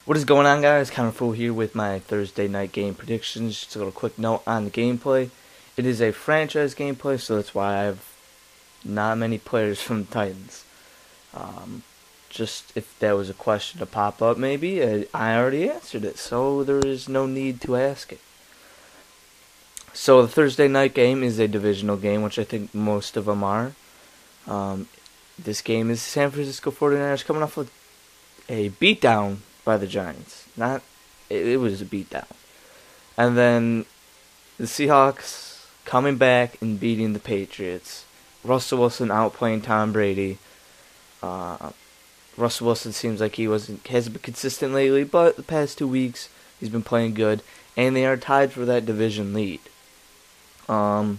What is going on, guys? Kind of Fool here with my Thursday night game predictions. Just a little quick note on the gameplay. It is a franchise gameplay, so that's why I have not many players from the Titans. Just if there was a question to pop up, maybe I already answered it, so there is no need to ask it. So the Thursday night game is a divisional game, which I think most of them are. This game is San Francisco 49ers coming off of a beatdown by the Giants. It was a beatdown. And then the Seahawks coming back and beating the Patriots. Russell Wilson outplaying Tom Brady. Russell Wilson seems like hasn't been consistent lately, but the past 2 weeks he's been playing good, and they are tied for that division lead. I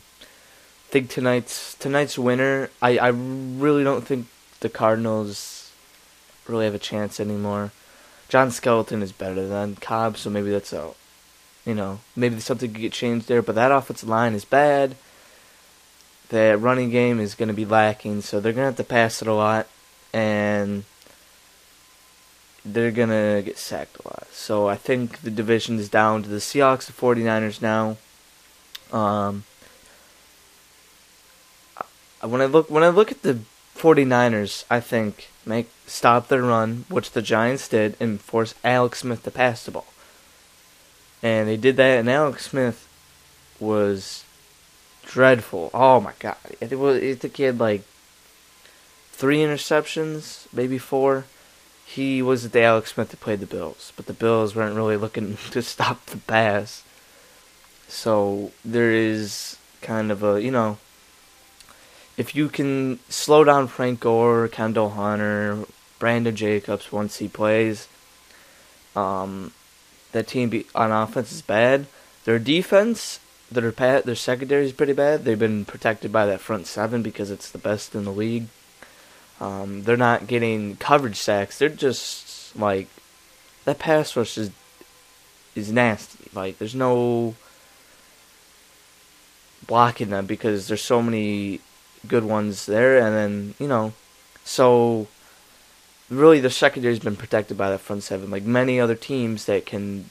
think tonight's winner. I really don't think the Cardinals really have a chance anymore. John Skeleton is better than Cobb, so maybe that's maybe something could get changed there. But that offensive line is bad. That running game is going to be lacking, so they're going to have to pass it a lot, and they're going to get sacked a lot. So I think the division is down to the Seahawks, the 49ers now. When I look at the 49ers, I think stop their run, which the Giants did, and force Alex Smith to pass the ball. And they did that, and Alex Smith was dreadful. Oh my God! I think he had like 3 interceptions, maybe 4. He was the Alex Smith that played the Bills, but the Bills weren't really looking to stop the pass. So there is kind of a, if you can slow down Frank Gore, Kendall Hunter, Brandon Jacobs once he plays, that team on offense is bad. Their defense, their secondary is pretty bad. They've been protected by that front 7 because it's the best in the league. They're not getting coverage sacks. They're just like that pass rush is nasty. Like there's no blocking them because there's so many good ones there, and then so really the secondary's been protected by that front 7, like many other teams that can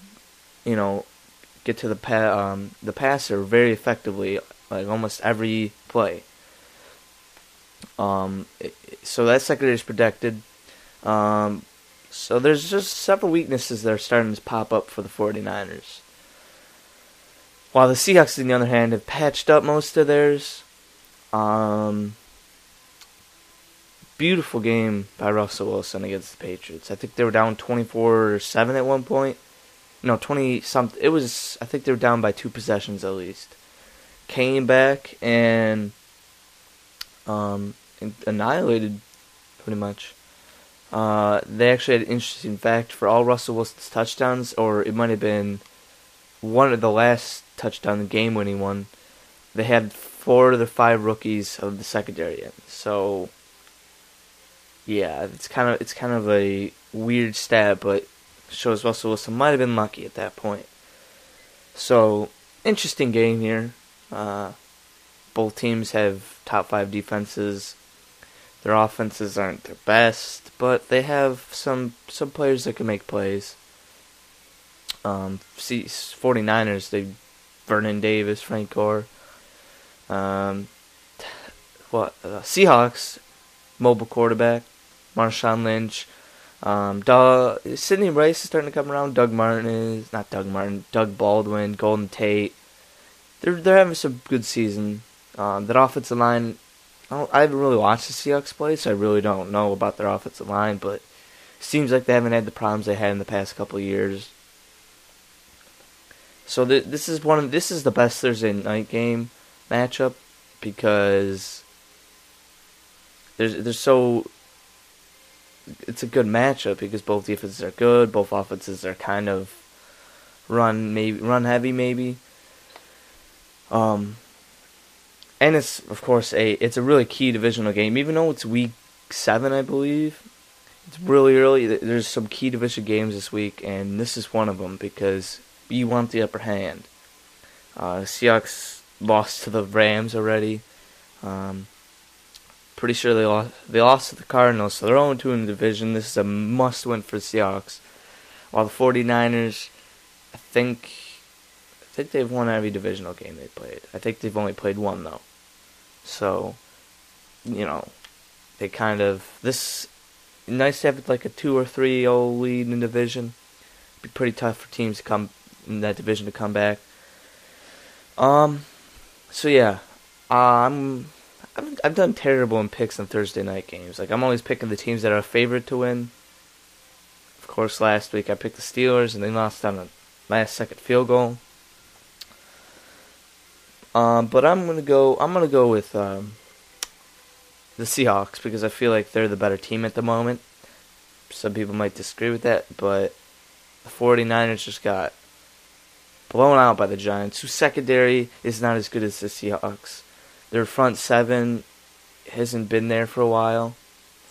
get to the passer very effectively, like almost every play. So that secondary is protected. So there's just several weaknesses that are starting to pop up for the 49ers. While the Seahawks, on the other hand, have patched up most of theirs. Beautiful game by Russell Wilson against the Patriots. I think they were down 24-7 at one point. No, 20-something. It was, I think they were down by 2 possessions at least. Came back and annihilated pretty much. They actually had an interesting fact for all Russell Wilson's touchdowns, or it might have been one of the last touchdown, the game-winning one. They had 4 of the 5 rookies of the secondary in. So yeah, it's kind of a weird stat, but shows Russell Wilson might have been lucky at that point. So interesting game here. Both teams have top 5 defenses. Their offenses aren't their best, but they have some players that can make plays. 49ers, they Vernon Davis, Frank Gore. Seahawks, mobile quarterback, Marshawn Lynch. Sidney Rice is starting to come around. Doug Baldwin, Golden Tate. They're having some good season. That offensive line, I haven't really watched the Seahawks play, so I really don't know about their offensive line, but it seems like they haven't had the problems they had in the past couple of years. So this is the best Thursday night game matchup because it's a good matchup because both defenses are good, both offenses are kind of run heavy maybe. And it's of course it's a really key divisional game, even though it's week 7, I believe. It's really early. There's some key division games this week, and this is one of them because you want the upper hand. Seahawks lost to the Rams already. Pretty sure they lost to the Cardinals, so they're 0-2 in the division. This is a must-win for the Seahawks. while the 49ers, I think they've won every divisional game they played. I think they've only played one, though. So, they kind of, this, nice to have like a 2 or 3-0 lead in the division. It'd be pretty tough for teams to come in that division to come back. So yeah, I've done terrible in picks on Thursday night games. Like, I'm always picking the teams that are a favorite to win. Of course, last week I picked the Steelers and they lost on a last-second field goal. But I'm gonna go with the Seahawks because I feel like they're the better team at the moment. Some people might disagree with that, but the 49ers just got blown out by the Giants, whose secondary is not as good as the Seahawks. Their front seven hasn't been there for a while.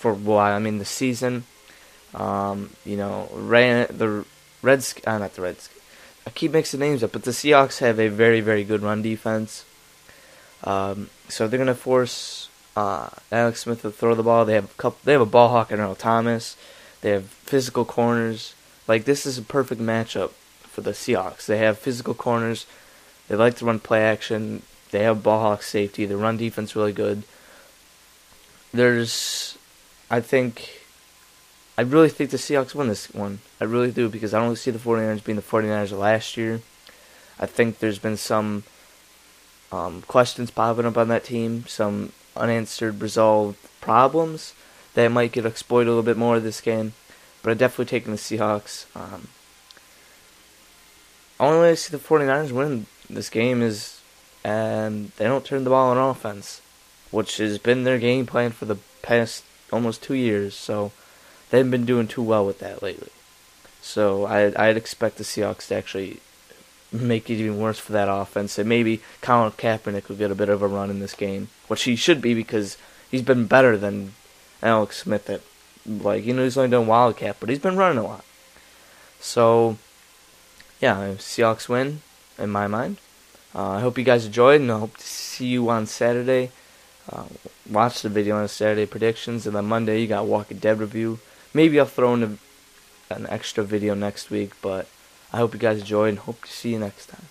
I mean, the season. Not the Reds. I keep mixing names up, but the Seahawks have a very, very good run defense. So they're gonna force Alex Smith to throw the ball. They have a ball hawk in Earl Thomas. They have physical corners. Like, this is a perfect matchup for the Seahawks. They have physical corners. They like to run play action. They have ball hawk safety. Their run defense really good. I really think the Seahawks win this one. I really do, because I don't see the 49ers being the 49ers of last year. I think there's been some questions popping up on that team, some unanswered, resolved problems that might get exploited a little bit more this game. But I'm definitely taking the Seahawks. Only way I see the 49ers win this game is they don't turn the ball on offense, which has been their game plan for the past almost 2 years. So they haven't been doing too well with that lately. So I'd expect the Seahawks to actually make it even worse for that offense. And maybe Colin Kaepernick will get a bit of a run in this game, which he should be, because he's been better than Alex Smith at, he's only done Wildcat, but he's been running a lot. So, yeah, Seahawks win, in my mind. I hope you guys enjoyed, and I hope to see you on Saturday. Watch the video on Saturday predictions, and then Monday you got Walking Dead review. Maybe I'll throw in an extra video next week, but I hope you guys enjoyed, and hope to see you next time.